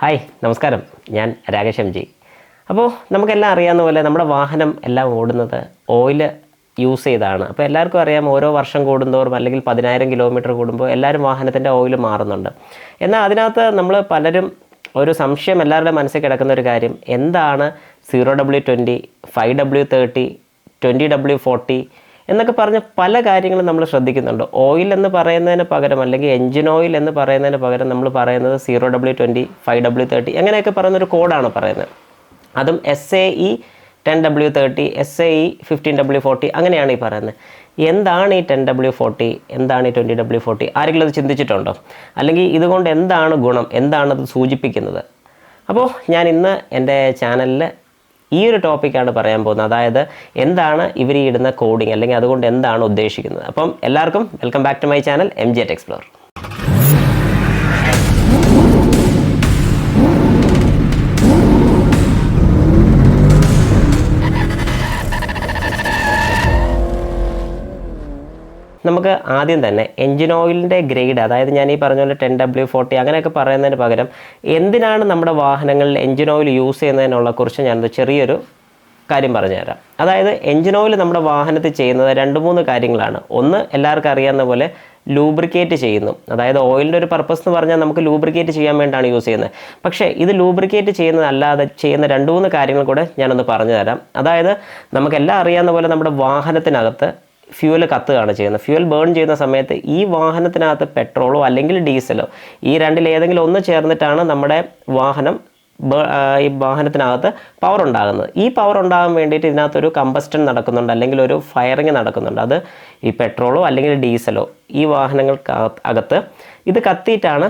Hi നമസ്കാരം, ഞാൻ Rakesh M G. അപ്പോൾ നമുക്കെല്ലാം അറിയാവുന്ന പോലെ നമ്മുടെ വാഹനം എല്ലാം ഓടുന്നത് ഓയിൽ യൂസ് ചെയ്താണ്. അപ്പോൾ എല്ലാവർക്കും അറിയാം, ഓരോ വർഷം കൂടുന്തോറും അല്ലെങ്കിൽ 10,000 കിലോമീറ്റർ കൂടുമ്പോൾ എല്ലാവരും വാഹനത്തിൻ്റെ ഓയിൽ മാറുന്നുണ്ട്. എന്നാൽ അതിനകത്ത് നമ്മൾ പലരും ഒരു സംശയം എല്ലാവരുടെ മനസ്സിൽ കിടക്കുന്ന ഒരു കാര്യം, എന്താണ് 0W20, 5W30, 20W40 എന്നൊക്കെ പറഞ്ഞ് പല കാര്യങ്ങളും നമ്മൾ ശ്രദ്ധിക്കുന്നുണ്ട്. ഓയിൽ എന്ന് പറയുന്നതിന് പകരം അല്ലെങ്കിൽ എൻജിൻ ഓയിൽ എന്ന് പറയുന്നതിന് പകരം നമ്മൾ പറയുന്നത് 0W20, 5W30 അങ്ങനെയൊക്കെ പറയുന്നൊരു കോഡാണ് പറയുന്നത്. അതും SAE 10W30, SAE 15W40 അങ്ങനെയാണ് ഈ പറയുന്നത്. എന്താണ് ഈ 10W40, എന്താണ് ഈ 20W40? ആരെങ്കിലും അത് ചിന്തിച്ചിട്ടുണ്ടോ? അല്ലെങ്കിൽ ഇതുകൊണ്ട് എന്താണ് ഗുണം, എന്താണത് സൂചിപ്പിക്കുന്നത്? അപ്പോൾ ഞാൻ ഇന്ന് എൻ്റെ ചാനലിൽ ഈ ഒരു ടോപ്പിക്കാണ് പറയാൻ പോകുന്നത്. അതായത് എന്താണ് ഇവർ ഈ ഇടുന്ന കോഡിങ്, അല്ലെങ്കിൽ അതുകൊണ്ട് എന്താണ് ഉദ്ദേശിക്കുന്നത്. അപ്പം എല്ലാവർക്കും welcome back to my channel MG Tech Explorer. നമുക്ക് ആദ്യം തന്നെ എൻജിൻ ഓയിലിൻ്റെ ഗ്രേഡ്, അതായത് ഞാൻ ഈ പറഞ്ഞ പോലെ 10W40 അങ്ങനെയൊക്കെ പറയുന്നതിന് പകരം എന്തിനാണ് നമ്മുടെ വാഹനങ്ങളിൽ എൻജിൻ ഓയിൽ യൂസ് ചെയ്യുന്നതിനുള്ള കുറിച്ച് ഞാനൊരു ചെറിയൊരു കാര്യം പറഞ്ഞുതരാം. അതായത് എൻജിൻ ഓയിൽ നമ്മുടെ വാഹനത്തിൽ ചെയ്യുന്നത് 2-3 കാര്യങ്ങളാണ്. ഒന്ന്, എല്ലാവർക്കും അറിയാവുന്ന പോലെ ലൂബ്രിക്കേറ്റ് ചെയ്യുന്നു. അതായത് ഓയിലിൻ്റെ ഒരു പർപ്പസ് എന്ന് പറഞ്ഞാൽ നമുക്ക് ലൂബ്രിക്കേറ്റ് ചെയ്യാൻ വേണ്ടിയാണ് യൂസ് ചെയ്യുന്നത്. പക്ഷേ ഇത് ലൂബ്രിക്കേറ്റ് ചെയ്യുന്നതല്ലാതെ ചെയ്യുന്ന 2-3 കാര്യങ്ങൾ കൂടെ ഞാനൊന്ന് പറഞ്ഞു തരാം. അതായത് നമുക്കെല്ലാം അറിയാവുന്ന പോലെ നമ്മുടെ വാഹനത്തിനകത്ത് ഫ്യൂവൽ കത്തുകയാണ് ചെയ്യുന്നത്. ഫ്യൂവൽ ബേൺ ചെയ്യുന്ന സമയത്ത് ഈ വാഹനത്തിനകത്ത് പെട്രോളോ അല്ലെങ്കിൽ ഡീസലോ ഈ രണ്ടിലേതെങ്കിലും ഒന്ന് ചേർന്നിട്ടാണ് നമ്മുടെ ഈ വാഹനത്തിനകത്ത് പവർ ഉണ്ടാകുന്നത്. ഈ പവർ ഉണ്ടാകാൻ വേണ്ടിയിട്ട് ഇതിനകത്തൊരു കമ്പസ്റ്റൻ നടക്കുന്നുണ്ട്, അല്ലെങ്കിൽ ഒരു ഫയറിങ് നടക്കുന്നുണ്ട്. അത് ഈ പെട്രോളോ അല്ലെങ്കിൽ ഡീസലോ ഈ വാഹനങ്ങൾക്കകത്ത് ഇത് കത്തിയിട്ടാണ്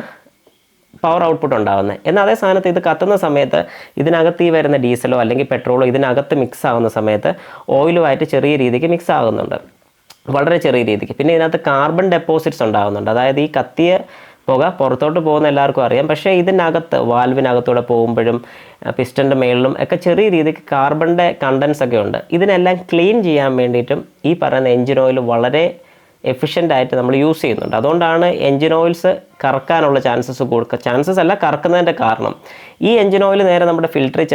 പവർ ഔട്ട്പുട്ട് ഉണ്ടാകുന്നത്. എന്നാൽ അതേ സ്ഥാനത്ത് ഇത് കത്തുന്ന സമയത്ത് ഇതിനകത്ത് ഈ വരുന്ന ഡീസലോ അല്ലെങ്കിൽ പെട്രോളോ ഇതിനകത്ത് മിക്സ് ആകുന്ന സമയത്ത് ഓയിലുമായിട്ട് ചെറിയ രീതിക്ക് മിക്സ് ആകുന്നുണ്ട്, വളരെ ചെറിയ രീതിക്ക്. പിന്നെ ഇതിനകത്ത് കാർബൺ ഡെപ്പോസിറ്റ്സ് ഉണ്ടാകുന്നുണ്ട്. അതായത് ഈ കത്തിയ പുക പുറത്തോട്ട് പോകുന്ന എല്ലാവർക്കും അറിയാം. പക്ഷേ ഇതിനകത്ത് വാൽവിനകത്തൂടെ പോകുമ്പോഴും പിസ്റ്റൻ്റെ മേളിലും ഒക്കെ ചെറിയ രീതിക്ക് കാർബണിൻ്റെ കണ്ടൻസ് ഒക്കെ ഉണ്ട്. ഇതിനെല്ലാം ക്ലീൻ ചെയ്യാൻ വേണ്ടിയിട്ടും ഈ പറയുന്ന എൻജിൻ ഓയിൽ വളരെ എഫിഷ്യൻ്റായിട്ട് നമ്മൾ യൂസ് ചെയ്യുന്നുണ്ട്. അതുകൊണ്ടാണ് എൻജിൻ ഓയിൽസ് കറക്കാനുള്ള ചാൻസസ് അല്ല, കറക്കുന്നതിൻ്റെ കാരണം ഈ എൻജിൻ ഓയിൽ നേരെ നമ്മുടെ ഫിൽറ്ററിൽ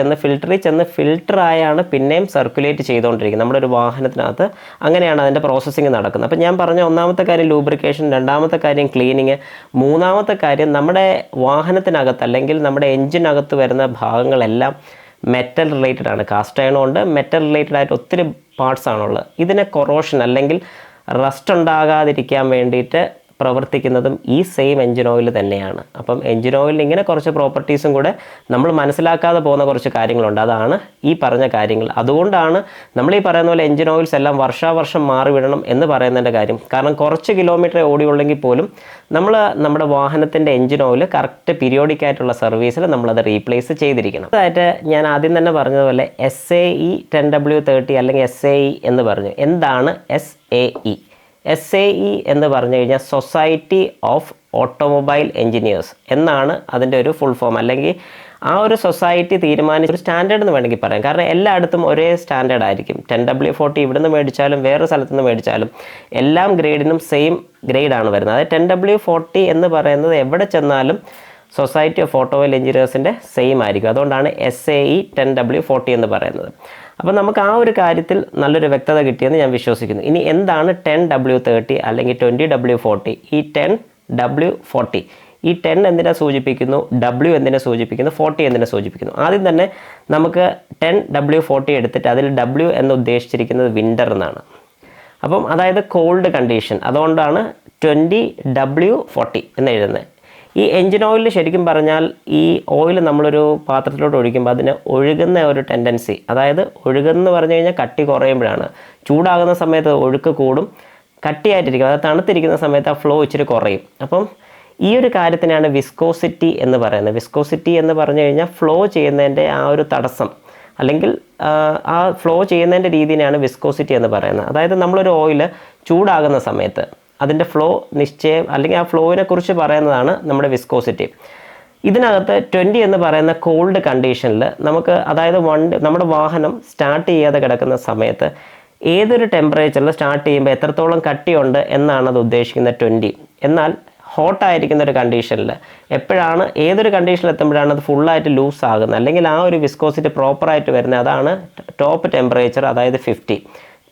ചെന്ന് ഫിൽറ്ററായാണ് പിന്നെയും സർക്കുലേറ്റ് ചെയ്തുകൊണ്ടിരിക്കുന്നത് നമ്മുടെ ഒരു വാഹനത്തിനകത്ത്. അങ്ങനെയാണ് അതിൻ്റെ പ്രോസസ്സിങ് നടക്കുന്നത്. അപ്പോൾ ഞാൻ പറഞ്ഞ ഒന്നാമത്തെ കാര്യം ലൂബ്രിക്കേഷൻ, രണ്ടാമത്തെ കാര്യം ക്ലീനിങ്, മൂന്നാമത്തെ കാര്യം നമ്മുടെ വാഹനത്തിനകത്ത് അല്ലെങ്കിൽ നമ്മുടെ എൻജിനകത്ത് വരുന്ന ഭാഗങ്ങളെല്ലാം മെറ്റൽ റിലേറ്റഡ് ആണ്. കാസ്റ്റ് അയണും ഉണ്ട്, മെറ്റൽ റിലേറ്റഡ് ആയിട്ട് ഒത്തിരി പാർട്സ് ആണുള്ളത്. ഇതിനെ കൊറോഷൻ അല്ലെങ്കിൽ റസ്റ്റ് ഉണ്ടാകാതിരിക്കാൻ വേണ്ടിയിട്ട് പ്രവർത്തിക്കുന്നതും ഈ സെയിം എൻജിൻ ഓയിൽ തന്നെയാണ്. അപ്പം എൻജിൻ ഓയിലിന് ഇങ്ങനെ കുറച്ച് പ്രോപ്പർട്ടീസും കൂടെ നമ്മൾ മനസ്സിലാക്കാതെ പോകുന്ന കുറച്ച് കാര്യങ്ങളുണ്ട്. അതാണ് ഈ പറഞ്ഞ കാര്യങ്ങൾ. അതുകൊണ്ടാണ് നമ്മൾ ഈ പറയുന്ന പോലെ എൻജിൻ ഓയിൽസ് എല്ലാം വർഷാവർഷം മാറിവിടണം എന്ന് പറയുന്നതിൻ്റെ കാര്യം. കാരണം കുറച്ച് കിലോമീറ്റർ ഓടിയുള്ളെങ്കിൽ പോലും നമ്മൾ നമ്മുടെ വാഹനത്തിൻ്റെ എൻജിൻ ഓയിൽ കറക്റ്റ് പീരിയോഡിക്കായിട്ടുള്ള സർവീസിൽ നമ്മളത് റീപ്ലേസ് ചെയ്തിരിക്കണം. അതായിട്ട് ഞാൻ ആദ്യം തന്നെ പറഞ്ഞതുപോലെ SAE 10W30 അല്ലെങ്കിൽ SAE എന്ന് പറഞ്ഞു. എന്താണ് SAE? SAE എന്ന് പറഞ്ഞു കഴിഞ്ഞാൽ സൊസൈറ്റി ഓഫ് ഓട്ടോമൊബൈൽ എഞ്ചിനീയേഴ്സ് എന്നാണ് അതിൻ്റെ ഒരു ഫുൾ ഫോം. അല്ലെങ്കിൽ ആ ഒരു സൊസൈറ്റി തീരുമാനിച്ച ഒരു സ്റ്റാൻഡേർഡ് എന്ന് വേണമെങ്കിൽ പറയാം. കാരണം എല്ലായിടത്തും ഒരേ സ്റ്റാൻഡേർഡ് ആയിരിക്കും. 10W40 ഇവിടെ നിന്ന് മേടിച്ചാലും വേറൊരു സ്ഥലത്ത് നിന്ന് മേടിച്ചാലും എല്ലാം ഗ്രേഡിനും സെയിം ഗ്രേഡാണ് വരുന്നത്. അതായത് 10W40 എന്ന് പറയുന്നത് എവിടെ ചെന്നാലും സൊസൈറ്റി ഓഫ് ഓട്ടോമൊബൈൽ എഞ്ചിനീയേഴ്സിൻ്റെ സെയിം ആയിരിക്കും. അതുകൊണ്ടാണ് SAE 10W40 എന്ന് പറയുന്നത്. അപ്പോൾ നമുക്ക് ആ ഒരു കാര്യത്തിൽ നല്ലൊരു വ്യക്തത കിട്ടിയെന്ന് ഞാൻ വിശ്വസിക്കുന്നു. ഇനി എന്താണ് 10W30 അല്ലെങ്കിൽ 20W40? ഈ 10W40, ഈ 10 എന്തിനെ സൂചിപ്പിക്കുന്നു, W എന്തിനെ സൂചിപ്പിക്കുന്നു, 40 എന്തിനെ സൂചിപ്പിക്കുന്നു? ആദ്യം തന്നെ നമുക്ക് 10W40 എടുത്തിട്ട് അതിൽ W എന്ന് ഉദ്ദേശിച്ചിരിക്കുന്നത് വിൻ്റർ എന്നാണ്. അപ്പം അതായത് കോൾഡ് കണ്ടീഷൻ. അതുകൊണ്ടാണ് 20W40 എന്ന് എഴുതുന്നത്. ഈ എൻജിൻ ഓയിലിൽ ശരിക്കും പറഞ്ഞാൽ ഈ ഓയിൽ നമ്മളൊരു പാത്രത്തിലോട്ട് ഒഴിക്കുമ്പോൾ അതിന് ഒഴുകുന്ന ഒരു ടെൻഡൻസി, അതായത് ഒഴുകുന്നു പറഞ്ഞു കഴിഞ്ഞാൽ കട്ടി കുറയുമ്പോഴാണ്. ചൂടാകുന്ന സമയത്ത് ഒഴുക്ക് കൂടും, കട്ടിയായിട്ടിരിക്കും. അത് തണുത്തിരിക്കുന്ന സമയത്ത് ആ ഫ്ലോ ഇച്ചിരി കുറയും. അപ്പം ഈ ഒരു കാര്യത്തിനാണ് വിസ്കോസിറ്റി എന്ന് പറയുന്നത്. വിസ്കോസിറ്റി എന്ന് പറഞ്ഞു കഴിഞ്ഞാൽ ഫ്ലോ ചെയ്യുന്നതിൻ്റെ ആ ഒരു തടസ്സം, അല്ലെങ്കിൽ ആ ഫ്ലോ ചെയ്യുന്നതിൻ്റെ രീതിയാണ് വിസ്കോസിറ്റി എന്ന് പറയുന്നത്. അതായത് നമ്മളൊരു ഓയിൽ ചൂടാകുന്ന സമയത്ത് അതിൻ്റെ ഫ്ലോ നിശ്ചയം, അല്ലെങ്കിൽ ആ ഫ്ലോയിനെ കുറിച്ച് പറയുന്നതാണ് നമ്മുടെ വിസ്കോസിറ്റി. ഇതിനകത്ത് 20 എന്ന് പറയുന്ന കോൾഡ് കണ്ടീഷനിൽ നമുക്ക്, അതായത് നമ്മുടെ വാഹനം സ്റ്റാർട്ട് ചെയ്യാതെ കിടക്കുന്ന സമയത്ത് ഏതൊരു ടെമ്പറേച്ചറിൽ സ്റ്റാർട്ട് ചെയ്യുമ്പോൾ എത്രത്തോളം കട്ടിയുണ്ട് എന്നാണ് അത് ഉദ്ദേശിക്കുന്നത് 20. എന്നാൽ ഹോട്ടായിരിക്കുന്ന ഒരു കണ്ടീഷനിൽ എപ്പോഴാണ് ഏതൊരു കണ്ടീഷനിൽ എത്തുമ്പോഴാണ് അത് ഫുള്ളായിട്ട് ലൂസ് ആകുന്നത്, അല്ലെങ്കിൽ ആ ഒരു വിസ്കോസിറ്റി പ്രോപ്പറായിട്ട് വരുന്നത്, അതാണ് ടോപ്പ് ടെമ്പറേച്ചർ, അതായത്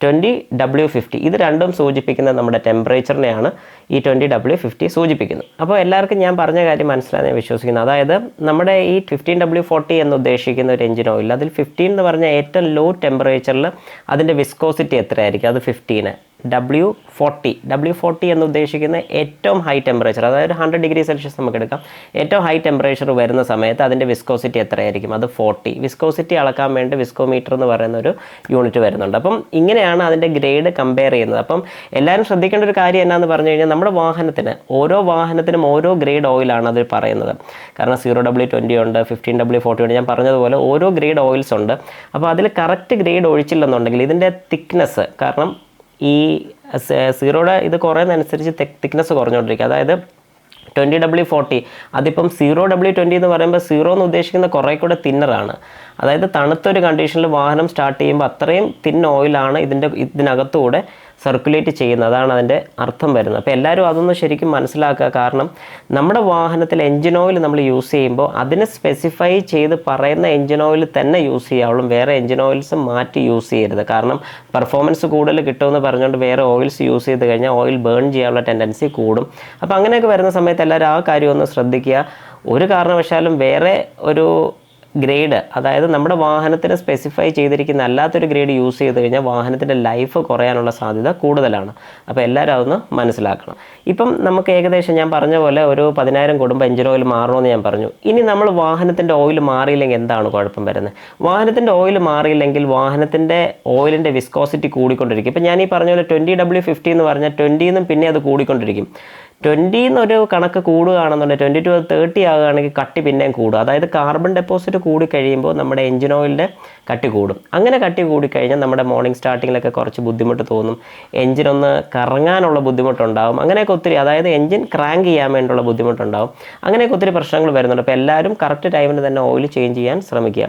20W50. ഇത് രണ്ടും സൂചിപ്പിക്കുന്നത് നമ്മുടെ ടെമ്പറേച്ചറിനെയാണ് ഈ 20W50 സൂചിപ്പിക്കുന്നത്. അപ്പോൾ എല്ലാവർക്കും ഞാൻ പറഞ്ഞ കാര്യം മനസ്സിലായി ഞാൻ വിശ്വസിക്കുന്നു. അതായത് നമ്മുടെ ഈ 15W40 എന്ന് ഉദ്ദേശിക്കുന്ന ഒരു എഞ്ചിൻ ഓയിൽ, അതിൽ 15 എന്ന് പറഞ്ഞാൽ ഏറ്റവും ലോ ടെമ്പറേച്ചറിൽ അതിൻ്റെ വിസ്കോസിറ്റി എത്രയായിരിക്കും, അത് 15. W40 എന്ന് ഉദ്ദേശിക്കുന്ന ഏറ്റവും ഹൈ ടെമ്പറേച്ചർ, അതായത് 100°C നമുക്ക് എടുക്കാം. ഏറ്റവും ഹൈ ടെമ്പറേച്ചർ വരുന്ന സമയത്ത് അതിൻ്റെ വിസ്കോസിറ്റി എത്രയായിരിക്കും, അത് 40. വിസ്കോസിറ്റി അളക്കാൻ വേണ്ടി വിസ്കോമീറ്റർ എന്ന് പറയുന്ന ഒരു യൂണിറ്റ് വരുന്നുണ്ട്. അപ്പം ഇങ്ങനെയാണ് അതിൻ്റെ ഗ്രേഡ് കമ്പയർ ചെയ്യുന്നത്. അപ്പം എല്ലാവരും ശ്രദ്ധിക്കേണ്ട ഒരു കാര്യം എന്നാന്ന് പറഞ്ഞു കഴിഞ്ഞാൽ, നമ്മുടെ വാഹനത്തിന് ഓരോ വാഹനത്തിനും ഓരോ ഗ്രേഡ് ഓയിലാണ് അത് പറയുന്നത്. കാരണം 0W20 ഉണ്ട്, 15W40 ഉണ്ട്, ഞാൻ പറഞ്ഞതുപോലെ ഓരോ ഗ്രേഡ് ഓയിൽസ് ഉണ്ട്. അപ്പോൾ അതിൽ കറക്റ്റ് ഗ്രേഡ് ഒഴിച്ചില്ലെന്നുണ്ടെങ്കിൽ ഇതിൻ്റെ തിക്നെസ്, കാരണം ഈ സീറോയുടെ ഇത് കുറയുന്നതനുസരിച്ച് തിക്നെസ് കുറഞ്ഞുകൊണ്ടിരിക്കുക. അതായത് 20W40 അതിപ്പം 0W20 എന്ന് പറയുമ്പോൾ 0 എന്ന് ഉദ്ദേശിക്കുന്ന കുറേ കൂടെ തിന്നറാണ്. അതായത് തണുത്തൊരു കണ്ടീഷനിൽ വാഹനം സ്റ്റാർട്ട് ചെയ്യുമ്പോൾ അത്രയും തിൻ ഓയിലാണ് ഇതിനകത്തൂടെ സർക്കുലേറ്റ് ചെയ്യുന്നത്. അതാണ് അതിൻ്റെ അർത്ഥം വരുന്നത്. അപ്പോൾ എല്ലാവരും അതൊന്ന് ശരിക്കും മനസ്സിലാക്കുക. കാരണം നമ്മുടെ വാഹനത്തിൽ എൻജിൻ ഓയിൽ നമ്മൾ യൂസ് ചെയ്യുമ്പോൾ അതിന് സ്പെസിഫൈ ചെയ്ത് പറയുന്ന എൻജിൻ ഓയിൽ തന്നെ യൂസ് ചെയ്യാവുള്ളൂ. വേറെ എൻജിൻ ഓയിൽസ് മാറ്റി യൂസ് ചെയ്യരുത്. കാരണം പെർഫോമൻസ് കൂടുതൽ കിട്ടുമെന്ന് പറഞ്ഞുകൊണ്ട് വേറെ ഓയിൽസ് യൂസ് ചെയ്ത് കഴിഞ്ഞാൽ ഓയിൽ ബേൺ ചെയ്യാനുള്ള ടെൻഡൻസി കൂടും. അപ്പോൾ അങ്ങനെയൊക്കെ വരുന്ന സമയത്ത് എല്ലാവരും ആ കാര്യം ഒന്ന് ശ്രദ്ധിക്കുക. ഒരു കാരണവശാലും വേറെ ഒരു ഗ്രേഡ്, അതായത് നമ്മുടെ വാഹനത്തിന് സ്പെസിഫൈ ചെയ്തിരിക്കുന്ന അല്ലാത്തൊരു ഗ്രേഡ് യൂസ് ചെയ്ത് കഴിഞ്ഞാൽ വാഹനത്തിൻ്റെ ലൈഫ് കുറയാനുള്ള സാധ്യത കൂടുതലാണ്. അപ്പോൾ എല്ലാവരും അതൊന്ന് മനസ്സിലാക്കണം. ഇപ്പം നമുക്ക് ഏകദേശം ഞാൻ പറഞ്ഞ പോലെ ഒരു 10,000 കൂടുമ്പോൾ എഞ്ചിൻ ഓയിൽ മാറണമെന്ന് ഞാൻ പറഞ്ഞു. ഇനി നമ്മൾ വാഹനത്തിൻ്റെ ഓയിൽ മാറിയില്ലെങ്കിൽ എന്താണ് കുഴപ്പം വരുന്നത്? വാഹനത്തിൻ്റെ ഓയിൽ മാറിയില്ലെങ്കിൽ വാഹനത്തിൻ്റെ ഓയിലിൻ്റെ വിസ്കോസിറ്റി കൂടിക്കൊണ്ടിരിക്കും. ഇപ്പം ഞാൻ ഈ പറഞ്ഞ പോലെ 20W50 എന്ന് പറഞ്ഞാൽ 20 നിന്നും പിന്നെ അത് കൂടിക്കൊണ്ടിരിക്കും. 20 എന്നൊരു കണക്ക് കൂടുകയാണെന്നുണ്ടെങ്കിൽ 20 to 30 ആകുകയാണെങ്കിൽ കട്ടി പിന്നെയും കൂടും. അതായത് കാർബൺ ഡെപ്പോസിറ്റ് കൂടി കഴിയുമ്പോൾ നമ്മുടെ എഞ്ചിൻ ഓയിലിൻ്റെ കട്ടി കൂടും. അങ്ങനെ കട്ടി കൂടിക്കഴിഞ്ഞാൽ നമ്മുടെ മോർണിംഗ് സ്റ്റാർട്ടിങ്ങിലൊക്കെ കുറച്ച് ബുദ്ധിമുട്ട് തോന്നും, എഞ്ചിനൊന്ന് കറങ്ങാനുള്ള ബുദ്ധിമുട്ടുണ്ടാകും, അങ്ങനെയൊക്കെ ഒത്തിരി, അതായത് എഞ്ചിൻ ക്രാങ്ക് ചെയ്യാൻ വേണ്ടിയുള്ള ബുദ്ധിമുട്ടുണ്ടാകും. അങ്ങനെയൊക്കെ ഒത്തിരി പ്രശ്നങ്ങൾ വരുന്നുണ്ട്. അപ്പോൾ എല്ലാവരും കറക്റ്റ് ടൈമിന് തന്നെ ഓയിൽ ചേഞ്ച് ചെയ്യാൻ ശ്രമിക്കുക.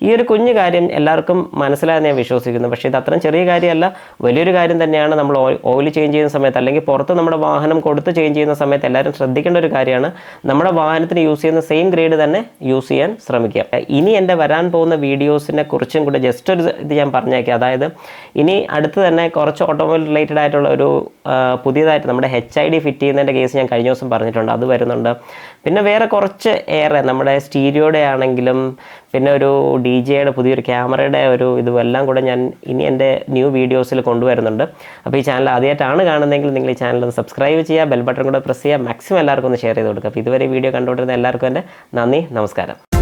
ഈ ഒരു കുഞ്ഞു കാര്യം എല്ലാവർക്കും മനസ്സിലായെന്ന് ഞാൻ വിശ്വസിക്കുന്നു. പക്ഷേ ഇത് അത്രയും ചെറിയ കാര്യമല്ല, വലിയൊരു കാര്യം തന്നെയാണ്. നമ്മൾ ഓയിൽ ചേഞ്ച് ചെയ്യുന്ന സമയത്ത് അല്ലെങ്കിൽ പുറത്ത് നമ്മുടെ വാഹനം കൊടുത്ത് ചേഞ്ച് ചെയ്യുന്ന സമയത്ത് എല്ലാവരും ശ്രദ്ധിക്കേണ്ട ഒരു കാര്യമാണ്, നമ്മുടെ വാഹനത്തിന് യൂസ് ചെയ്യുന്ന സെയിം ഗ്രേഡ് തന്നെ യൂസ് ചെയ്യാൻ ശ്രമിക്കുക. ഇനി എൻ്റെ വരാൻ പോകുന്ന വീഡിയോസിനെ കുറിച്ചും കൂടെ ജസ്റ്റ് ഒരു ഇത് ഞാൻ പറഞ്ഞേക്കാം. അതായത് ഇനി അടുത്ത് തന്നെ കുറച്ച് ഓട്ടോമൊബൈൽ റിലേറ്റഡ് ആയിട്ടുള്ള ഒരു പുതിയതായിട്ട് നമ്മുടെ HID ഫിറ്റ് ചെയ്യുന്നതിൻ്റെ കേസ് ഞാൻ കഴിഞ്ഞ ദിവസം പറഞ്ഞിട്ടുണ്ട്, അത് വരുന്നുണ്ട്. പിന്നെ വേറെ കുറച്ച് ഏറെ നമ്മുടെ സ്റ്റീരിയോയുടെ ആണെങ്കിലും പിന്നെ ഒരു DJയുടെ പുതിയൊരു ക്യാമറയുടെ ഒരു ഇതുമെല്ലാം കൂടെ ഞാൻ ഇനി എൻ്റെ ന്യൂ വീഡിയോസിൽ കൊണ്ടുവരുന്നുണ്ട്. അപ്പോൾ ഈ ചാനൽ ആദ്യമായിട്ടാണ് കാണുന്നതെങ്കിൽ നിങ്ങൾ ഈ ചാനൽ ഒന്ന് സബ്സ്ക്രൈബ് ചെയ്യുക, ബെൽ ബട്ടൺ കൂടെ പ്രസ് ചെയ്യുക, മാക്സിമം എല്ലാവർക്കും ഒന്ന് ഷെയർ ചെയ്ത് കൊടുക്കുക. അപ്പോൾ ഇതുവരെ വീഡിയോ കണ്ടുകൊണ്ടിരുന്ന എല്ലാവർക്കും എൻ്റെ നന്ദി, നമസ്കാരം.